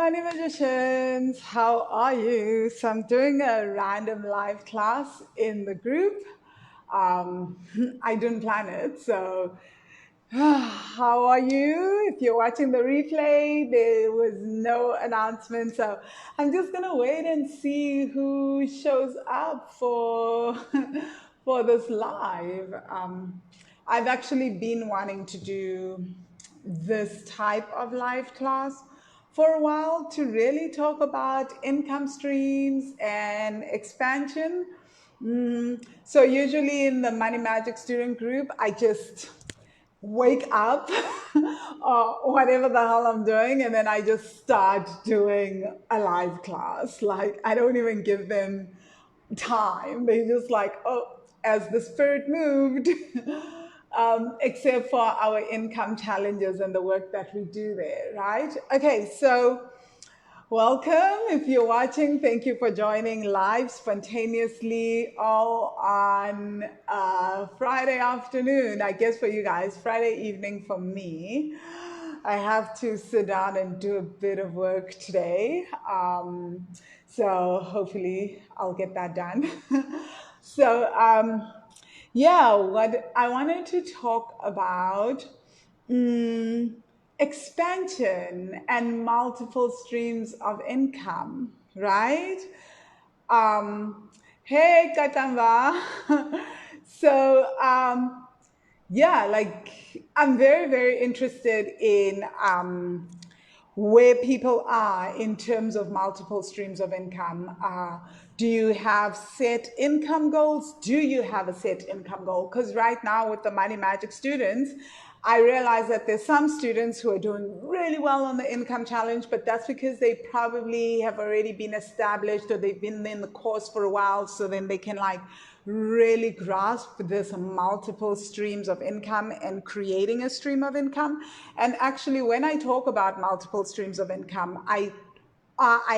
money magicians, how are you? So I'm doing a random live class in the group. Um, I didn't plan it, so how are you? If you're watching the replay, there was no announcement, so I'm just gonna wait and see who shows up for for this live. I've actually been wanting to do this type of live class for a while to really talk about income streams and expansion. So usually in the Money Magic student group, I just wake up or whatever the hell I'm doing, and then I just start doing a live class. Like I don't even give them time. They just like, oh, as the spirit moved. Except for our income challenges and the work that we do there, right? Okay, so welcome. If you're watching, thank you for joining live spontaneously all on Friday afternoon. I guess for you guys, Friday evening for me. I have to sit down and do a bit of work today. So hopefully I'll get that done. So, what I wanted to talk about mm, expansion and multiple streams of income, right? Um, hey, Katamba. So, like I'm very, very interested in where people are in terms of multiple streams of income. Do you have set income goals? Do you have a set income goal? Because right now with the Money Magic students, I realize that there's some students who are doing really well on the income challenge, but that's because they probably have already been established or they've been in the course for a while, so then they can like really grasp this multiple streams of income and creating a stream of income. And actually, when I talk about multiple streams of income, I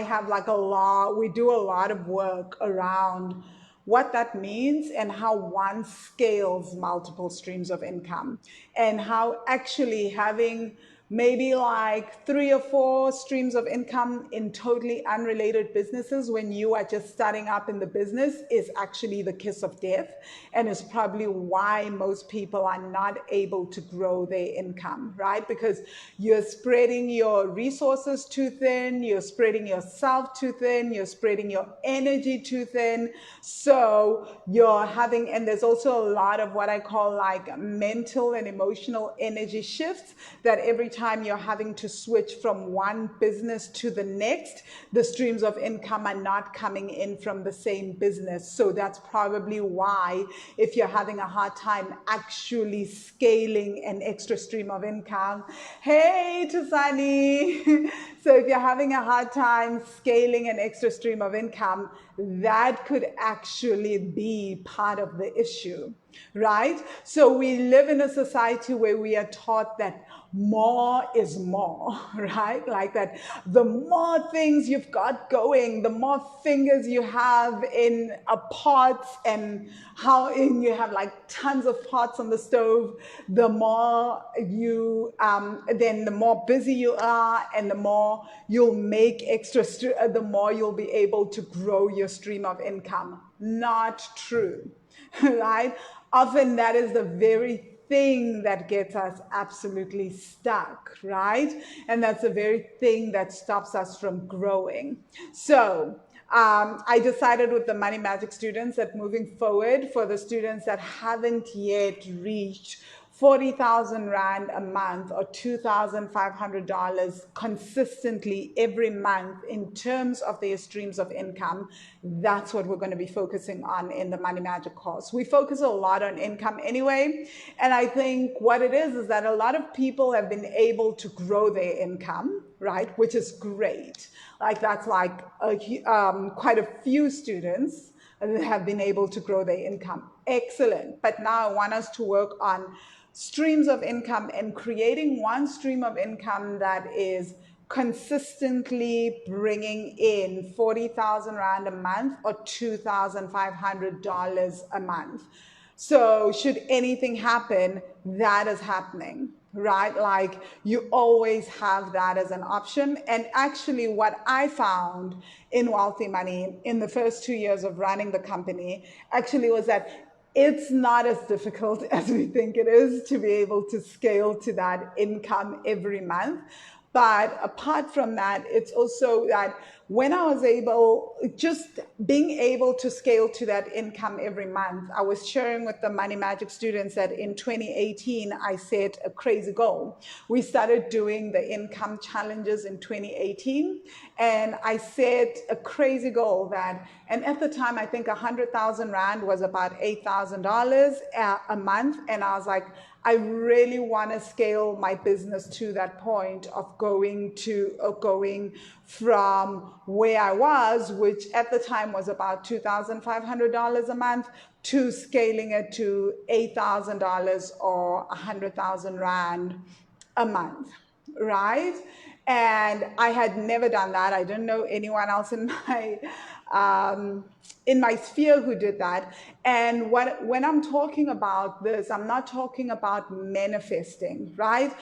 have like a lot, we do a lot of work around what that means and how one scales multiple streams of income and how actually having maybe like 3 or 4 streams of income in totally unrelated businesses when you are just starting up in the business is actually the kiss of death, and is probably why most people are not able to grow their income, right? Because you're spreading your resources too thin, you're spreading yourself too thin, you're spreading your energy too thin. So you're having, and there's also a lot of what I call like mental and emotional energy shifts, that every time you're having to switch from one business to the next, the streams of income are not coming in from the same business. So that's probably why, if you're having a hard time actually scaling an extra stream of income, hey, Tusani. So if you're having a hard time scaling an extra stream of income, that could actually be part of the issue, right? So we live in a society where we are taught that more is more, right? Like that the more things you've got going, the more fingers you have in a pot, and how in you have like tons of pots on the stove, the more you, then the more busy you are, and the more you'll make the more you'll be able to grow your stream of income. Not true, right? Often that is the very thing that gets us absolutely stuck, right? And that's the very thing that stops us from growing. So I decided with the Money Magic students that moving forward, for the students that haven't yet reached 40,000 Rand a month or $2,500 consistently every month in terms of their streams of income, that's what we're going to be focusing on in the Money Magic course. We focus a lot on income anyway, and I think what it is that a lot of people have been able to grow their income, right, which is great. Like that's like quite a few students have been able to grow their income. Excellent. But now I want us to work on streams of income and creating one stream of income that is consistently bringing in 40,000 Rand a month or $2,500 a month. So should anything happen, that is happening, right? Like you always have that as an option. And actually, what I found in Wealthy Money in the first 2 years of running the company actually was that it's not as difficult as we think it is to be able to scale to that income every month. But apart from that, it's also that when I was able, just being able to scale to that income every month, I was sharing with the Money Magic students that in 2018, I set a crazy goal. We started doing the income challenges in 2018, and I set a crazy goal that, and at the time, I think 100,000 Rand was about $8,000 a month. And I was like, I really want to scale my business to that point of going from where I was, which at the time was about $2,500 a month, to scaling it to $8,000 or 100,000 Rand a month, right? And I had never done that. I didn't know anyone else in my sphere who did that. And when I'm talking about this, I'm not talking about manifesting, right?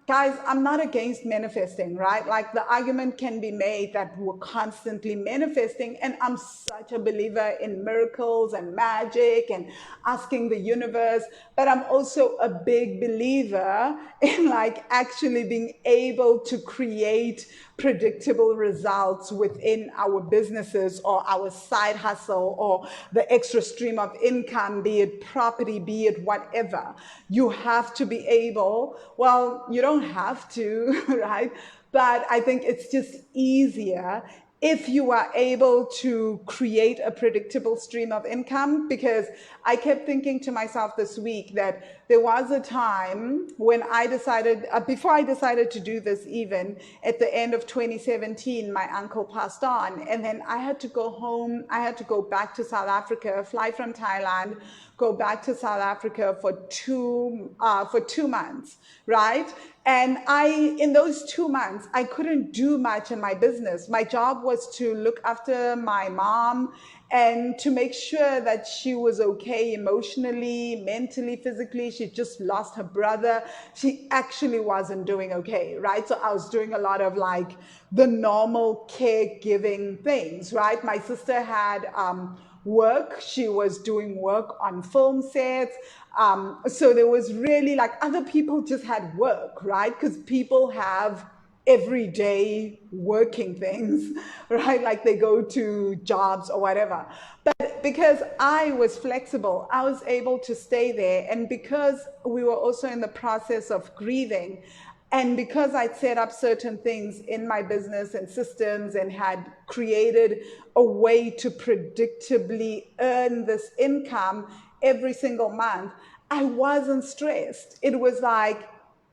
Guys, I'm not against manifesting, right? Like the argument can be made that we're constantly manifesting, and I'm such a believer in miracles and magic and asking the universe, but I'm also a big believer in like actually being able to create predictable results within our businesses or our side hustle or the extra stream of income, be it property, be it whatever. You have to be able, well, you don't have to, right? But I think it's just easier if you are able to create a predictable stream of income. Because I kept thinking to myself this week that there was a time when I decided, before I decided to do this, even at the end of 2017, my uncle passed on. And then I had to go home. I had to go back to South Africa, fly from Thailand, go back to South Africa for 2 months, right? And in those 2 months, I couldn't do much in my business. My job was to look after my mom and to make sure that she was okay emotionally, mentally, physically. She just lost her brother. She actually wasn't doing okay, right? So I was doing a lot of like the normal caregiving things, right? My sister had work. She was doing work on film sets. So there was really like other people just had work, right? Because people have everyday working things, right? Like they go to jobs or whatever. But because I was flexible, I was able to stay there. And because we were also in the process of grieving, and because I'd set up certain things in my business and systems and had created a way to predictably earn this income every single month, I wasn't stressed. It was like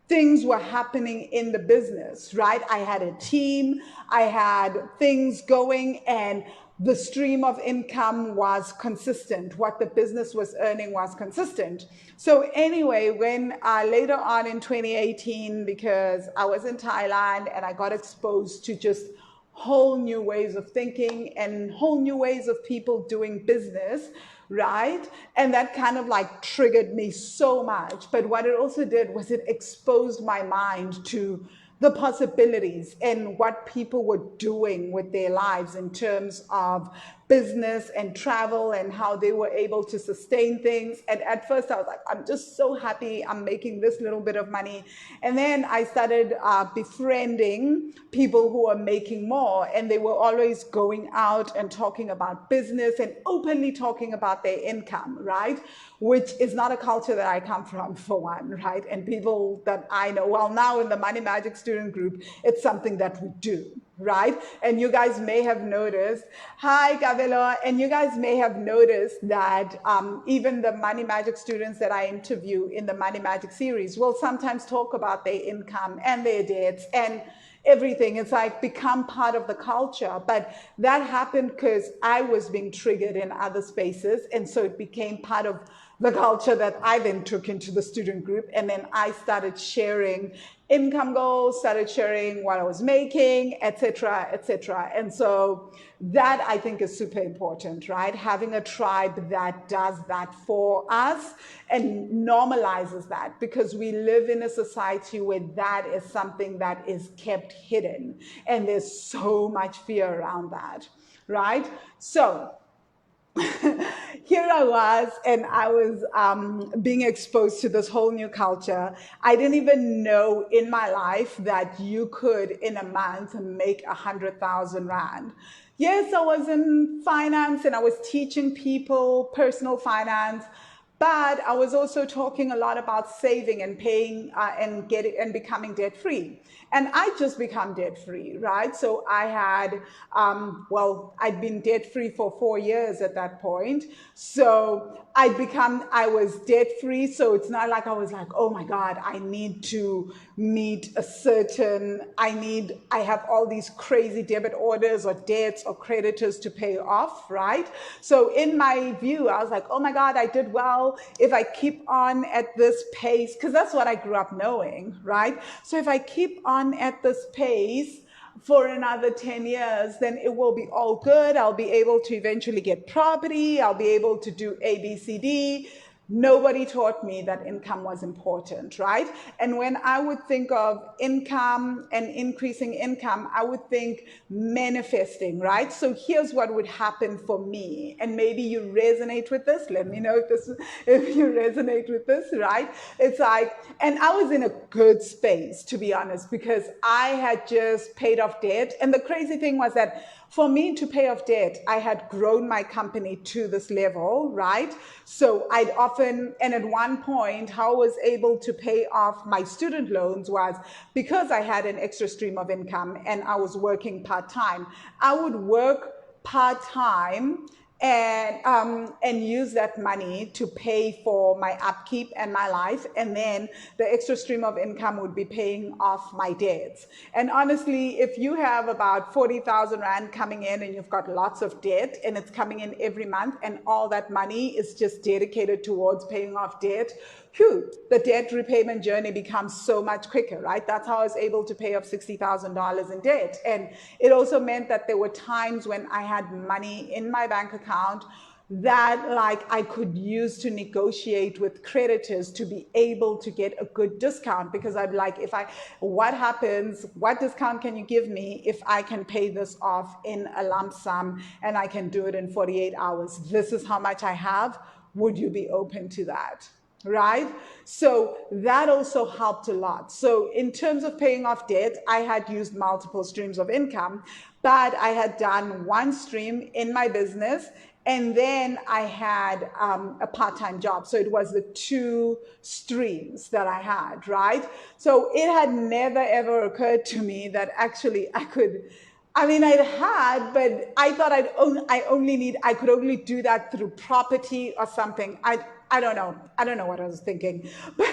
things were happening in the business, right? I had a team, I had things going, and the stream of income was consistent. What the business was earning was consistent. So anyway, when later on in 2018, because I was in Thailand and I got exposed to just whole new ways of thinking and whole new ways of people doing business, right? And that kind of like triggered me so much. But what it also did was it exposed my mind to the possibilities and what people were doing with their lives in terms of business and travel and how they were able to sustain things. And at first I was like, I'm just so happy I'm making this little bit of money. And then I started befriending people who are making more, and they were always going out and talking about business and openly talking about their income, right? Which is not a culture that I come from, for one, right? And people that I know, well, now in the Money Magic student group, it's something that we do, right? And you guys may have noticed, hi, Gavelo, and you guys may have noticed that even the Money Magic students that I interview in the Money Magic series will sometimes talk about their income and their debts and everything. It's like become part of the culture. But that happened because I was being triggered in other spaces. And so it became part of the culture that I then took into the student group. And then I started sharing income goals, started sharing what I was making, et cetera, et cetera. And so that I think is super important, right? Having a tribe that does that for us and normalizes that, because we live in a society where that is something that is kept hidden. And there's so much fear around that, right? So here I was, and I was being exposed to this whole new culture. I didn't even know in my life that you could, in a month, make 100,000 Rand. Yes, I was in finance and I was teaching people personal finance, but I was also talking a lot about saving and paying and getting and becoming debt free. And I just become debt free, right? So I had, I'd been debt free for 4 years at that point. So I was debt free. So it's not like I was like, oh my God, I need to meet a certain, I have all these crazy debit orders or debts or creditors to pay off, right? So in my view, I was like, oh my God, I did well if I keep on at this pace, because that's what I grew up knowing, right? So if I keep on at this pace for another 10 years, then it will be all good. I'll be able to eventually get property. I'll be able to do A, B, C, D. Nobody taught me that income was important, right? And when I would think of income and increasing income, I would think manifesting, right? So here's what would happen for me. And maybe you resonate with this. Let me know if you resonate with this, right? It's like, and I was in a good space, to be honest, because I had just paid off debt. And the crazy thing was that for me to pay off debt, I had grown my company to this level, right? So I'd often, and at one point, how I was able to pay off my student loans was because I had an extra stream of income and I was working part-time. I would work part-time and use that money to pay for my upkeep and my life, and then the extra stream of income would be paying off my debts. And honestly, if you have about 40,000 Rand coming in and you've got lots of debt and it's coming in every month and all that money is just dedicated towards paying off debt, the debt repayment journey becomes so much quicker, right? That's how I was able to pay off $60,000 in debt. And it also meant that there were times when I had money in my bank account that like I could use to negotiate with creditors to be able to get a good discount, because I'd like, what discount can you give me if I can pay this off in a lump sum and I can do it in 48 hours? This is how much I have. Would you be open to that? Right? So that also helped a lot. So in terms of paying off debt, I had used multiple streams of income, but I had done one stream in my business, and then I had a part-time job. So it was the two streams that I had, right? So it had never ever occurred to me that actually I could, I mean, I had, but I thought I could only do that through property or something. I don't know. I don't know what I was thinking, but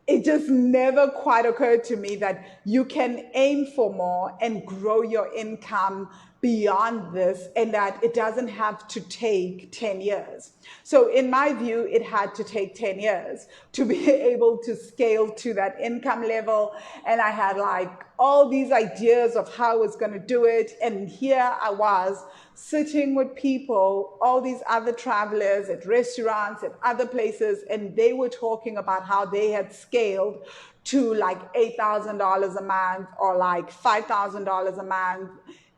it just never quite occurred to me that you can aim for more and grow your income beyond this, and that it doesn't have to take 10 years. So in my view, it had to take 10 years to be able to scale to that income level. And I had like all these ideas of how I was going to do it. And here I was sitting with people, all these other travelers at restaurants, at other places, and they were talking about how they had scaled to like $8,000 a month or like $5,000 a month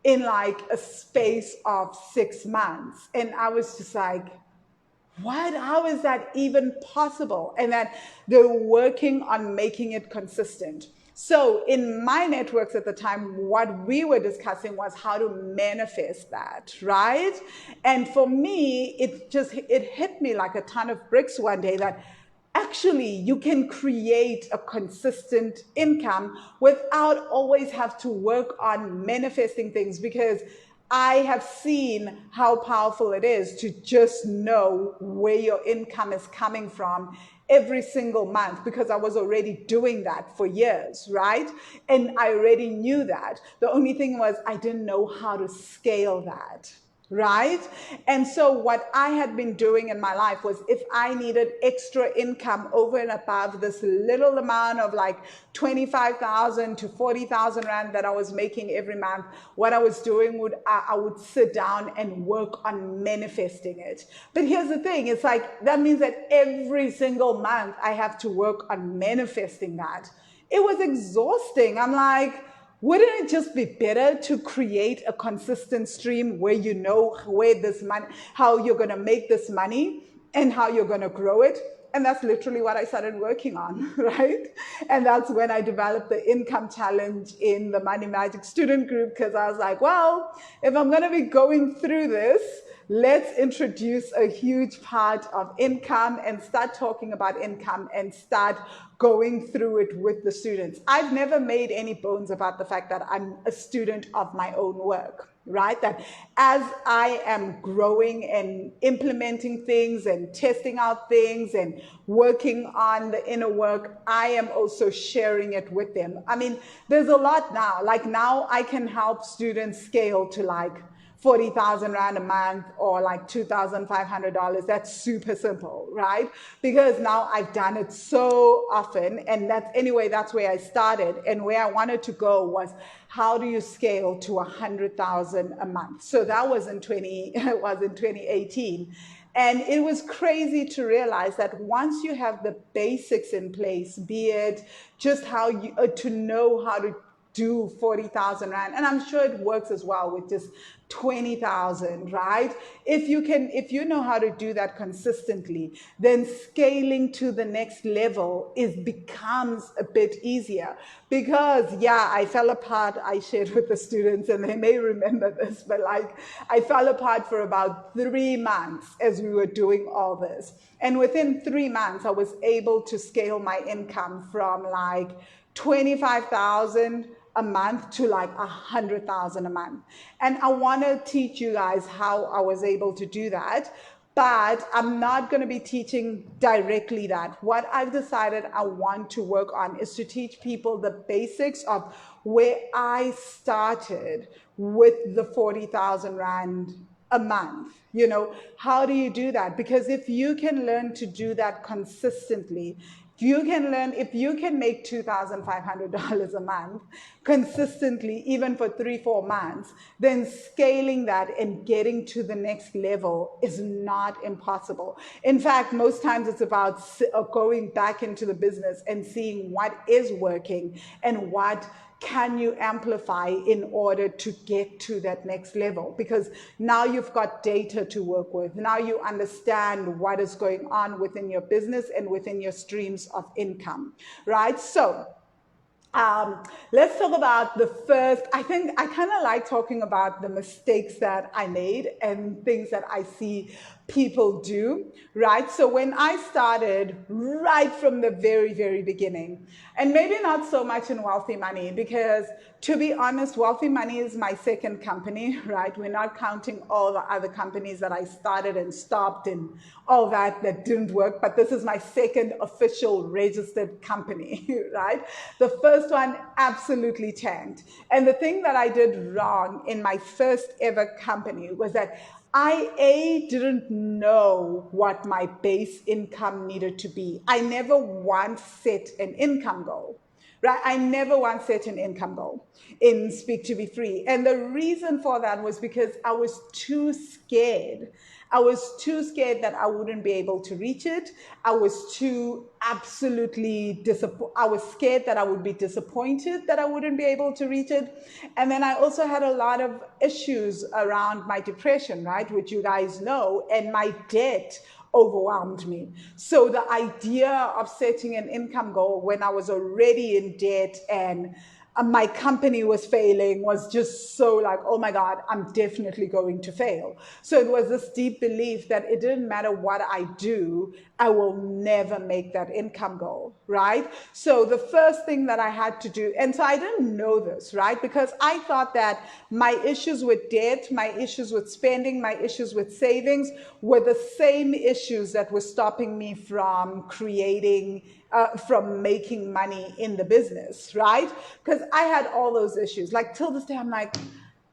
in like a space of 6 months. And I was just like, what? How is that even possible? And that they're working on making it consistent. So in my networks at the time, what we were discussing was how to manifest that, right? And for me, it hit me like a ton of bricks one day that actually you can create a consistent income without always have to work on manifesting things, because I have seen how powerful it is to just know where your income is coming from every single month, because I was already doing that for years, right? And I already knew that. The only thing was I didn't know how to scale that, right? And so what I had been doing in my life was, if I needed extra income over and above this little amount of like 25,000 to 40,000 rand that I was making every month, what I was doing would, I would sit down and work on manifesting it. But here's the thing, it's like, that means that every single month I have to work on manifesting that. It was exhausting. I'm like, wouldn't it just be better to create a consistent stream where you know where this money, how you're going to make this money and how you're going to grow it? And that's literally what I started working on, right? And that's when I developed the income challenge in the Money Magic student group, because I was like, well, if I'm going to be going through this, let's introduce a huge part of income and start talking about income and start going through it with the students. I've never made any bones about the fact that I'm a student of my own work, right? That as I am growing and implementing things and testing out things and working on the inner work, I am also sharing it with them. I mean, there's a lot now. Like now I can help students scale to like 40,000 Rand a month or like $2,500. That's super simple, right? Because now I've done it so often, and that's where I started. And where I wanted to go was, how do you scale to 100,000 a month? So that was in 2018. And it was crazy to realize that once you have the basics in place, be it just how you, to know how to do 40,000 Rand. And I'm sure it works as well with just 20,000, right? If you know how to do that consistently, then scaling to the next level becomes a bit easier. Because yeah, I fell apart, I shared with the students, and they may remember this, but like I fell apart for about 3 months as we were doing all this. And within 3 months, I was able to scale my income from like 25,000 a month to like 100,000 a month. And I want to teach you guys how I was able to do that, but I'm not going to be teaching directly that. What I've decided I want to work on is to teach people the basics of where I started with the 40,000 Rand a month. You know, how do you do that? Because if you can learn to do that consistently, if you can make $2,500 a month consistently, even for 3-4 months, then scaling that and getting to the next level is not impossible. In fact, most times it's about going back into the business and seeing what is working and what can you amplify in order to get to that next level? Because now you've got data to work with. Now you understand what is going on within your business and within your streams of income, right? So let's talk about the first. I think I kind of like talking about the mistakes that I made and things that I see people do, right? So when I started right from the very, very beginning, and maybe not so much in Wealthy Money, because to be honest, Wealthy Money is my second company, right? We're not counting all the other companies that I started and stopped and all that didn't work, but this is my second official registered company, right? The first one absolutely tanked. And the thing that I did wrong in my first ever company was that I didn't know what my base income needed to be. I never once set an income goal, right? I never once set an income goal in Speak to Be Free. And the reason for that was because I was too scared. I was too scared that I wouldn't be able to reach it. I was too absolutely I was scared that I would be disappointed that I wouldn't be able to reach it. And then I also had a lot of issues around my depression, right? Which you guys know, and my debt overwhelmed me. So the idea of setting an income goal when I was already in debt and my company was failing was just so like, oh my God, I'm definitely going to fail. So it was this deep belief that it didn't matter what I do, I will never make that income goal, right? So the first thing that I had to do, and so I didn't know this, right? Because I thought that my issues with debt, my issues with spending, my issues with savings were the same issues that were stopping me from from making money in the business, right? Because I had all those issues. Like till this day, I'm like,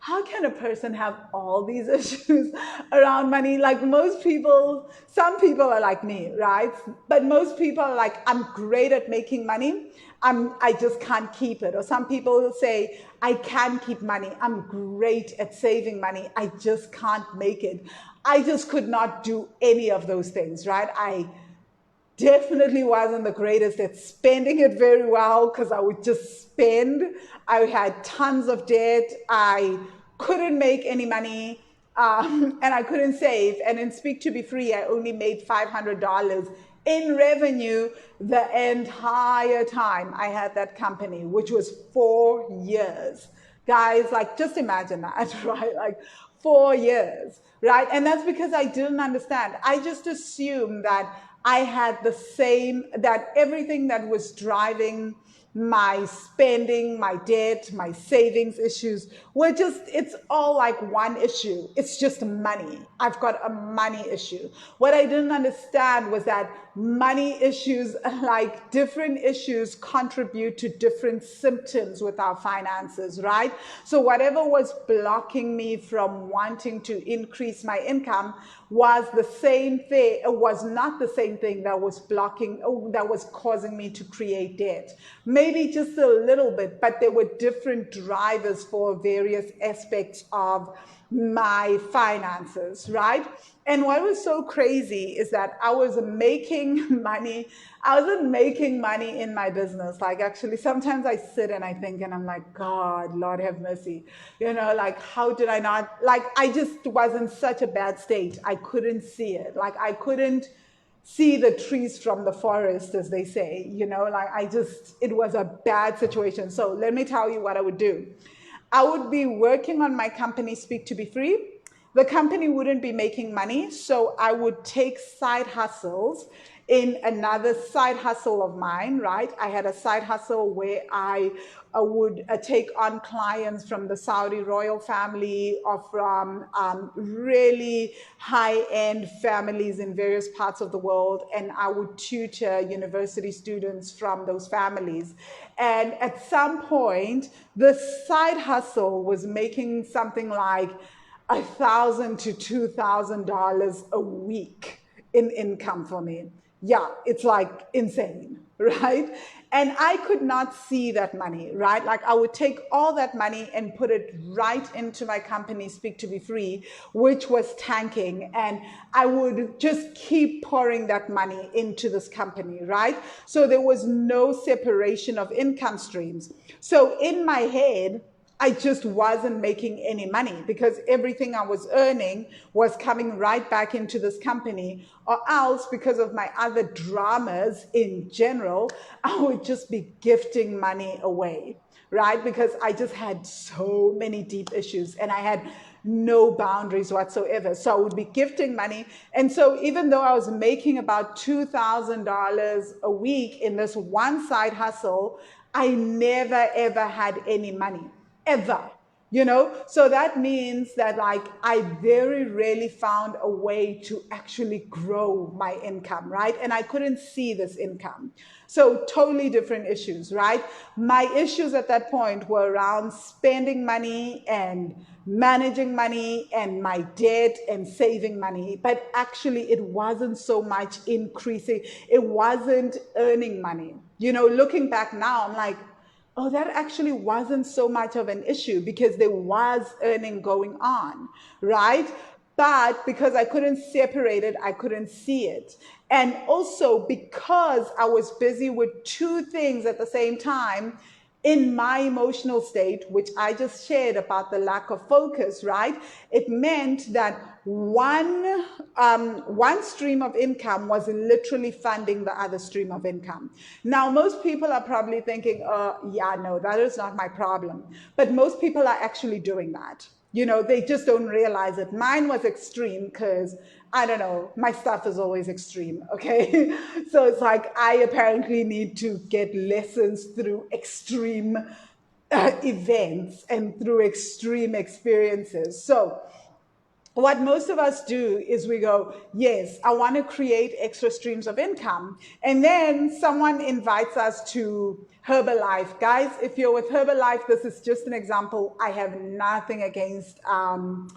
how can a person have all these issues around money? Like most people, some people are like me, right? But most people are like, I'm great at making money. I just can't keep it. Or some people will say, I can keep money. I'm great at saving money. I just can't make it. I just could not do any of those things, right? I definitely wasn't the greatest at spending it very well because I would just spend. I had tons of debt. I couldn't make any money, and I couldn't save. And in Speak to Be Free, I only made $500 in revenue the entire time I had that company, which was 4 years. Guys, like, just imagine that, right? Like, 4 years, right? And that's because I didn't understand. I just assumed that I had the same, that everything that was driving my spending, my debt, my savings issues were just, it's all like one issue. It's just money. I've got a money issue. What I didn't understand was that money issues, like different issues, contribute to different symptoms with our finances, right? So whatever was blocking me from wanting to increase my income was the same thing, it was not the same thing that was blocking, that was causing me to create debt. Maybe just a little bit, but there were different drivers for various aspects of my finances, right? And what was so crazy is that I was making money. I wasn't making money in my business. Like, actually, sometimes I sit and I think, and I'm like, God, Lord have mercy. Like, how did I not? Like, I just was in such a bad state. I couldn't see it. Like, I couldn't see the trees from the forest, as they say. Like, it was a bad situation. So let me tell you what I would do. I would be working on my company, Speak to Be Free. The company wouldn't be making money, so I would take side hustles in another side hustle of mine, right? I had a side hustle where I would take on clients from the Saudi royal family or from really high-end families in various parts of the world, and I would tutor university students from those families. And at some point, the side hustle was making something like $1,000 to $2,000 a week in income for me. Yeah, it's like insane, right? And I could not see that money, right? Like, I would take all that money and put it right into my company, Speak to Be Free, which was tanking. And I would just keep pouring that money into this company, right? So there was no separation of income streams. So in my head, I just wasn't making any money because everything I was earning was coming right back into this company, or else, because of my other dramas in general, I would just be gifting money away, right? Because I just had so many deep issues and I had no boundaries whatsoever. So I would be gifting money. And so even though I was making about $2,000 a week in this one side hustle, I never ever had any money ever. So that means that, like, I very rarely found a way to actually grow my income, right? And I couldn't see this income. So totally different issues, right? My issues at that point were around spending money and managing money and my debt and saving money. But actually, it wasn't so much increasing, it wasn't earning money. Looking back now, I'm like, oh, that actually wasn't so much of an issue because there was earning going on, right? But because I couldn't separate it, I couldn't see it. And also because I was busy with two things at the same time, in my emotional state, which I just shared about the lack of focus, right? It meant that one stream of income was literally funding the other stream of income. Now, most people are probably thinking, yeah, no, that is not my problem. But most people are actually doing that. They just don't realize it. Mine was extreme because, I don't know, my stuff is always extreme, okay? So it's like I apparently need to get lessons through extreme events and through extreme experiences. So what most of us do is we go, yes, I want to create extra streams of income. And then someone invites us to Herbalife. Guys, if you're with Herbalife, this is just an example. I have nothing against Herbalife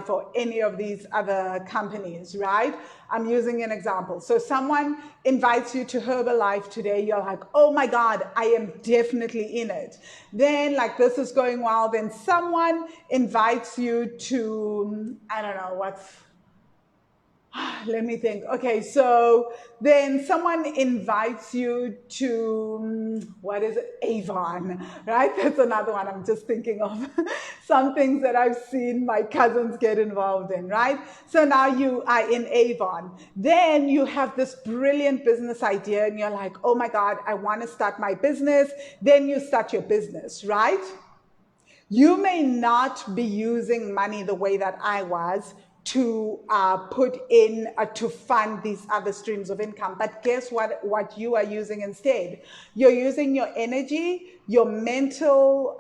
or any of these other companies, right? I'm using an example. So someone invites you to Herbalife today, you're like, oh my God, I am definitely in it. Then like this is going well, then someone invites you to, I don't know, what's let me think. Okay, so then someone invites you to, what is it? Avon, right? That's another one I'm just thinking of. Some things that I've seen my cousins get involved in, right? So now you are in Avon. Then you have this brilliant business idea and you're like, oh my God, I want to start my business. Then you start your business, right? You may not be using money the way that I was to put in to fund these other streams of income. But guess what you are using instead? You're using your energy, your mental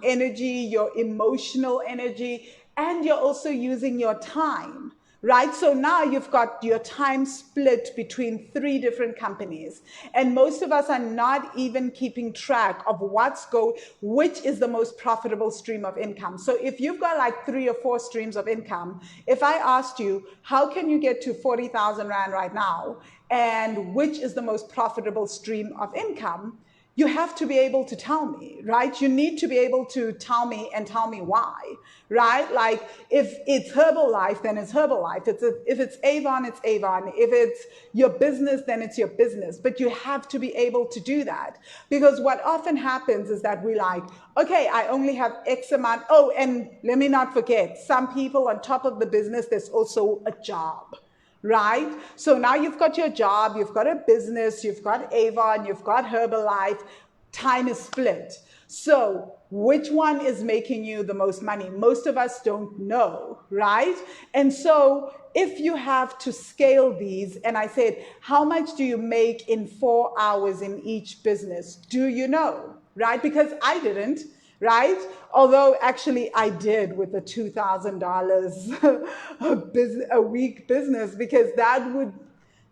energy, your emotional energy, and you're also using your time, right? So now you've got your time split between three different companies. And most of us are not even keeping track of which is the most profitable stream of income. So if you've got like 3 or 4 streams of income, if I asked you, how can you get to 40,000 Rand right now? And which is the most profitable stream of income? You have to be able to tell me, right? You need to be able to tell me and tell me why, right? Like if it's Herbalife, then it's Herbalife. If it's Avon, it's Avon. If it's your business, then it's your business. But you have to be able to do that because what often happens is that we like, okay, I only have X amount. Oh, and let me not forget, some people on top of the business, there's also a job, right? So now you've got your job, you've got a business, you've got Avon, you've got Herbalife, time is split. So which one is making you the most money? Most of us don't know, right? And so if you have to scale these, and I said, how much do you make in 4 hours in each business? Do you know, right? Because I didn't, right? Although actually I did with the $2,000 a week business because that would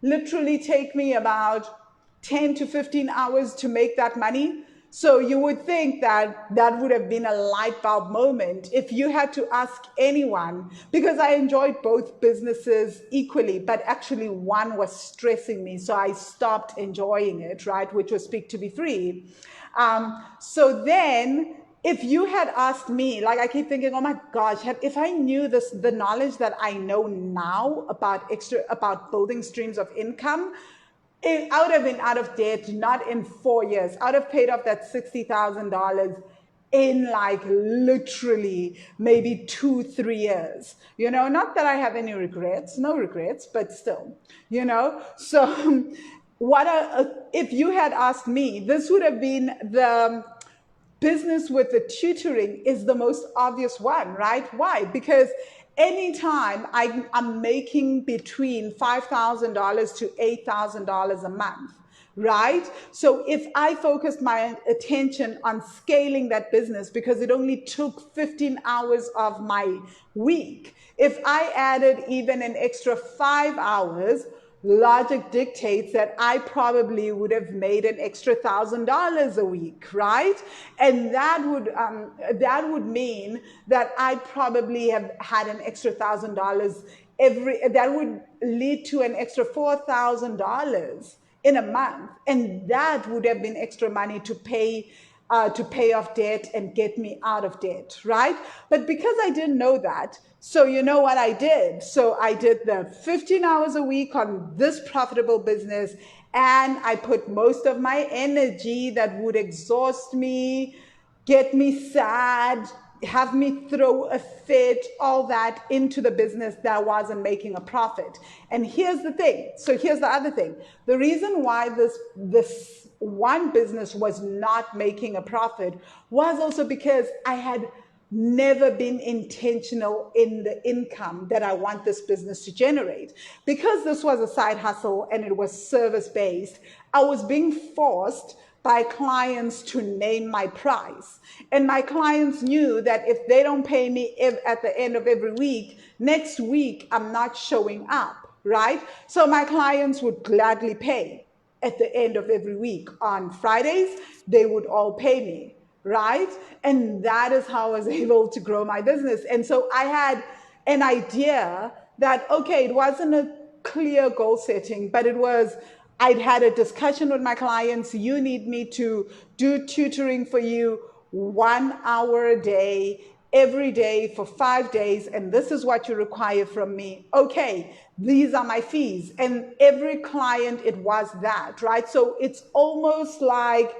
literally take me about 10 to 15 hours to make that money. So you would think that that would have been a light bulb moment if you had to ask anyone, because I enjoyed both businesses equally, but actually one was stressing me. So I stopped enjoying it, right? Which was Speak to Be Free. So then if you had asked me, like I keep thinking, oh my gosh, if I knew the knowledge that I know now about building streams of income, I would have been out of debt, not in 4 years. I would have paid off that $60,000 in like literally maybe 2, 3 years. Not that I have any regrets, no regrets, but still, So, if you had asked me, this would have been the business with the tutoring is the most obvious one, right? Why? Because anytime I'm making between $5,000 to $8,000 a month, right? So if I focused my attention on scaling that business because it only took 15 hours of my week, if I added even an extra 5 hours, logic dictates that I probably would have made an extra $1,000 a week, right? And that would mean that I probably have had an extra $1,000 that would lead to an extra $4,000 in a month, and that would have been extra money to pay off debt and get me out of debt, right? But because I didn't know that, so you know what I did? So I did the 15 hours a week on this profitable business, and I put most of my energy that would exhaust me, get me sad, have me throw a fit, all that into the business that wasn't making a profit. And here's the thing. So here's the other thing. The reason why this one business was not making a profit was also because I had never been intentional in the income that I want this business to generate. Because this was a side hustle and it was service based, I was being forced by clients to name my price. And my clients knew that if they don't pay me at the end of every week, next week I'm not showing up, right? So my clients would gladly pay at the end of every week. On Fridays, they would all pay me, right? And that is how I was able to grow my business. And so I had an idea that, okay, it wasn't a clear goal setting, but it was, I'd had a discussion with my clients. You need me to do tutoring for you 1 hour a day, every day for 5 days, and this is what you require from me. Okay, these are my fees. And every client, it was that, right? So it's almost like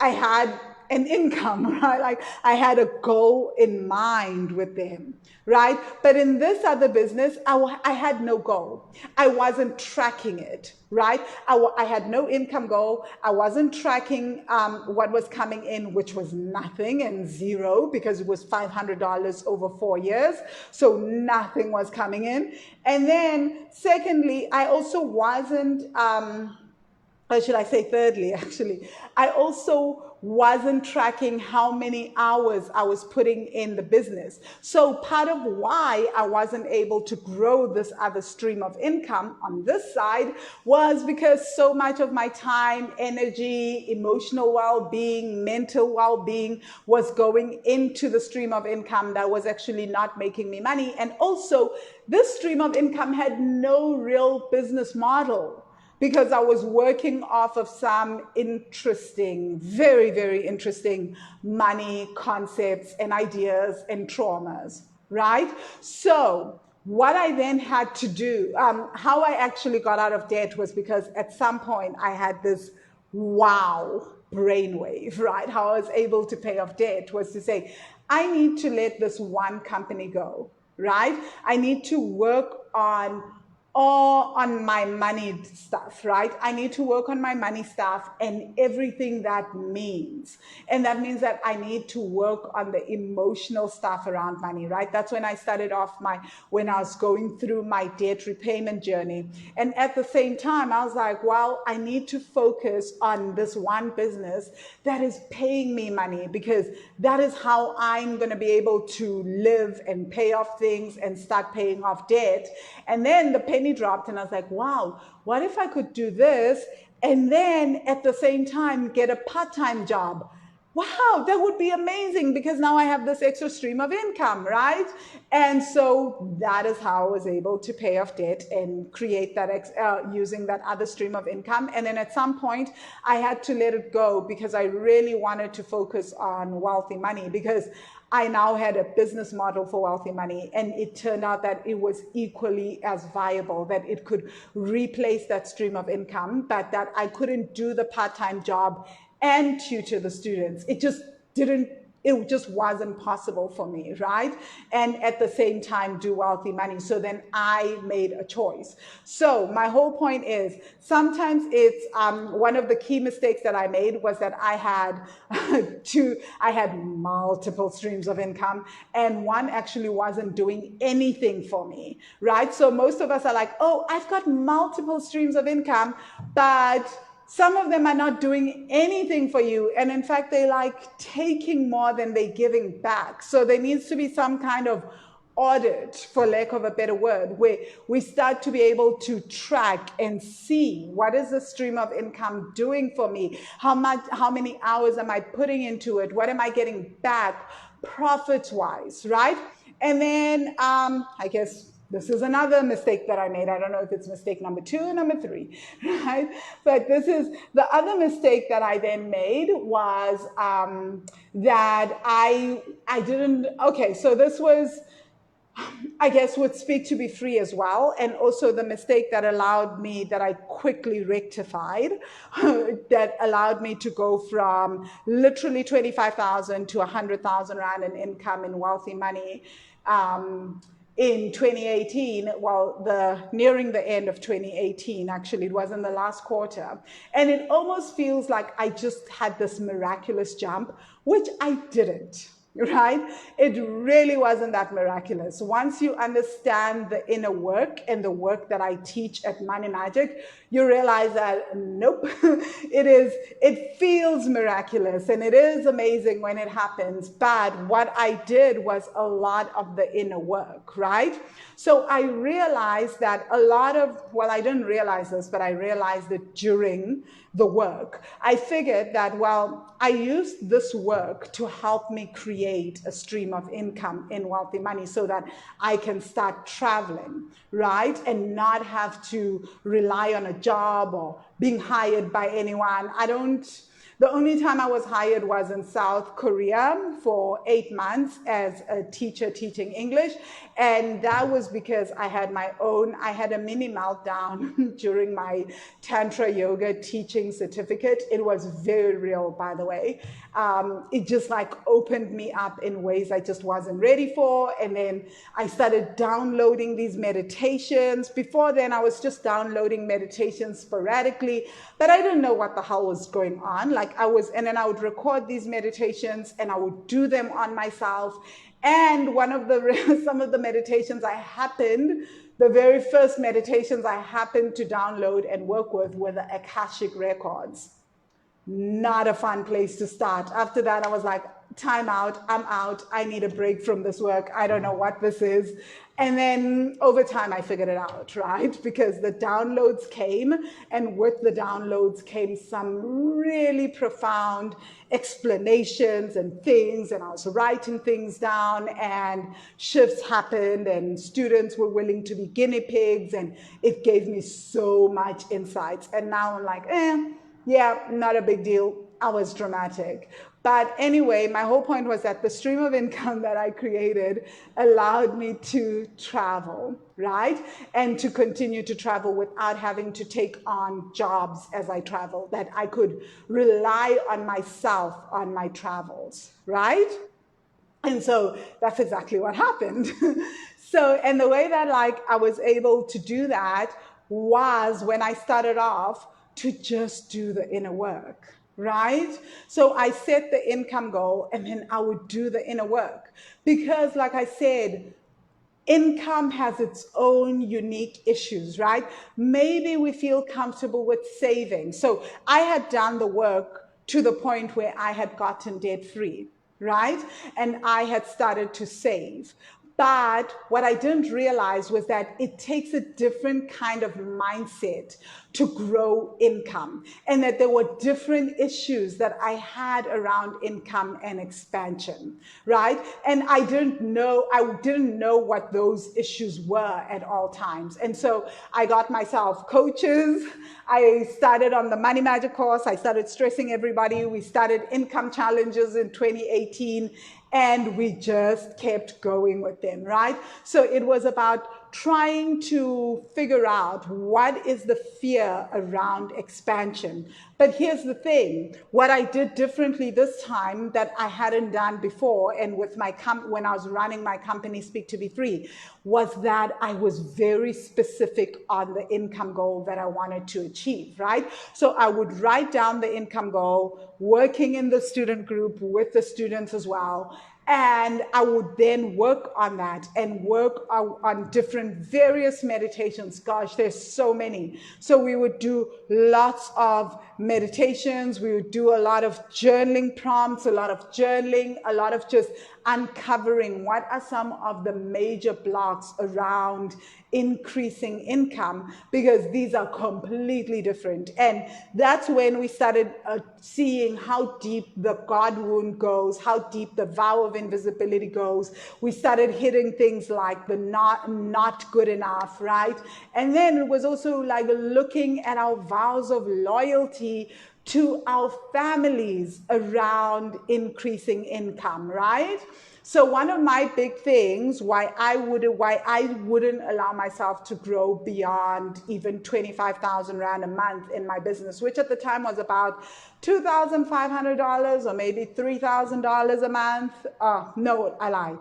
I had an income, right? Like I had a goal in mind with them, right? But in this other business, I had no goal. I wasn't tracking it, right? I had no income goal. I wasn't tracking what was coming in, which was nothing and zero because it was $500 over 4 years. So nothing was coming in. And then secondly, I also wasn't, or should I say thirdly, actually, I also wasn't tracking how many hours I was putting in the business. So part of why I wasn't able to grow this other stream of income on this side was because so much of my time, energy, emotional well-being, mental well-being was going into the stream of income that was actually not making me money. And also, this stream of income had no real business model, because I was working off of some interesting, very, very interesting money concepts and ideas and traumas, right? So what I then had to do, how I actually got out of debt was because at some point I had this wow brainwave, right? How I was able to pay off debt was to say, I need to let this one company go, right? I need to work on my money stuff, right? I need to work on my money stuff and everything that means. And that means that I need to work on the emotional stuff around money, right? That's when I started off when I was going through my debt repayment journey. And at the same time, I was like, well, I need to focus on this one business that is paying me money, because that is how I'm going to be able to live and pay off things and start paying off debt. And then the penny dropped and I was like, wow, what if I could do this and then at the same time get a part-time job? Wow, that would be amazing, because now I have this extra stream of income, right? And so that is how I was able to pay off debt and create that using that other stream of income. And then at some point I had to let it go because I really wanted to focus on wealthy money, because I now had a business model for wealthy money, and it turned out that it was equally as viable, that it could replace that stream of income, but that I couldn't do the part-time job and tutor the students. It just wasn't possible for me, right? And at the same time do wealthy money. So then I made a choice. So my whole point is, sometimes it's one of the key mistakes that I made was that I had multiple streams of income, and one actually wasn't doing anything for me, right? So most of us are like, oh, I've got multiple streams of income, but some of them are not doing anything for you. And in fact, they like taking more than they're giving back. So there needs to be some kind of audit, for lack of a better word, where we start to be able to track and see, what is the stream of income doing for me? How many hours am I putting into it? What am I getting back profits wise, right? And then I guess this is another mistake that I made. I don't know if it's mistake number 2 or number 3, right? But this is the other mistake that I then made was that I didn't, okay, so this was, I guess, would speak to be free as well. And also the mistake that I quickly rectified, that allowed me to go from literally 25,000 to 100,000 Rand in income in wealthy money. In 2018, nearing the end of 2018, actually, it was in the last quarter. And it almost feels like I just had this miraculous jump, which I didn't, right? It really wasn't that miraculous. Once you understand the inner work and the work that I teach at Money Magic, you realize that nope, it feels miraculous and it is amazing when it happens. But what I did was a lot of the inner work, right? So I realized that a lot of, well, I didn't realize this, but I realized it during the work. I figured that, well, I used this work to help me create a stream of income in Wealthy Money so that I can start traveling, right? And not have to rely on a job or being hired by anyone. The only time I was hired was in South Korea for 8 months as a teacher teaching English. And that was because I had a mini meltdown during my Tantra Yoga teaching certificate. It was very real, by the way. It just like opened me up in ways I just wasn't ready for. And then I started downloading these meditations. Before then, I was just downloading meditations sporadically, but I didn't know what the hell was going on. And then I would record these meditations and I would do them on myself. And some of the meditations the very first meditations I happened to download and work with were the Akashic records. Not a fun place to start. After that, I was like, time out, I'm out. I need a break from this work. I don't know what this is. And then over time, I figured it out, right? Because the downloads came, and with the downloads came some really profound explanations and things, and I was writing things down, and shifts happened, and students were willing to be guinea pigs, and it gave me so much insights. And now I'm like, yeah, not a big deal. I was dramatic. But anyway, my whole point was that the stream of income that I created allowed me to travel, right? And to continue to travel without having to take on jobs as I traveled, that I could rely on myself on my travels, right? And so that's exactly what happened. And the way that I was able to do that was when I started off to just do the inner work, right? So I set the income goal and then I would do the inner work. Because like I said, income has its own unique issues, right? Maybe we feel comfortable with saving. So I had done the work to the point where I had gotten debt free, right? And I had started to save. But what I didn't realize was that it takes a different kind of mindset to grow income, and that there were different issues that I had around income and expansion, right? And I didn't know what those issues were at all times. And so I got myself coaches. I started on the Money Magic course. I started stressing everybody. We started income challenges in 2018. And we just kept going with them, right? So it was about trying to figure out what is the fear around expansion. But here's the thing, what I did differently this time that I hadn't done before, and with when I was running my company, Speak to Be Free, was that I was very specific on the income goal that I wanted to achieve, right? So I would write down the income goal, working in the student group with the students as well. And I would then work on that and work on different various meditations. Gosh, there's so many. So we would do lots of meditations. We would do a lot of journaling prompts, a lot of journaling, a lot of just uncovering what are some of the major blocks around increasing income, because these are completely different. And that's when we started seeing how deep the God wound goes, how deep the vow of invisibility goes. We started hitting things like the not good enough, right? And then it was also like looking at our vows of loyalty to our families around increasing income, right? So one of my big things why I wouldn't allow myself to grow beyond even 25,000 Rand a month in my business, which at the time was about $2,500 or maybe $3,000 a month. No, I lie.